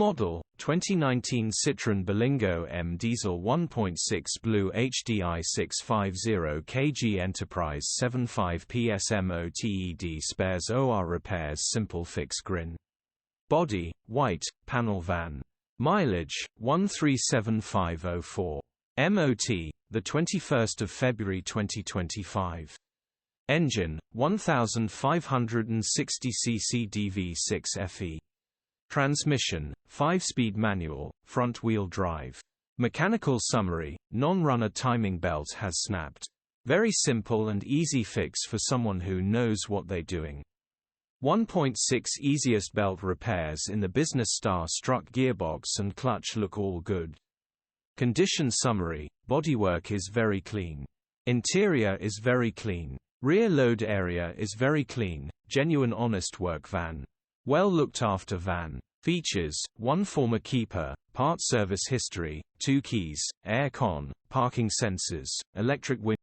Model, 2019 Citroën Berlingo M Diesel 1.6 BlueHDi 650Kg Enterprise 75 PS MOTED Spares OR Repairs Simple Fix Grin. Body, white, panel van. Mileage, 137504. MOT, the 21st of February 2025. Engine, 1560 cc DV6 FE. Transmission, 5-speed manual, front-wheel drive. Mechanical summary, non-runner timing belt has snapped. Very simple and easy fix for someone who knows what they're doing. 1.6 Easiest belt repairs in the business. Star struck gearbox and clutch look all good. Condition summary, bodywork is very clean. Interior is very clean. Rear load area is very clean, genuine honest work van. Well looked after van. Features, 1 former keeper, part service history, 2 keys, air con, parking sensors, electric window.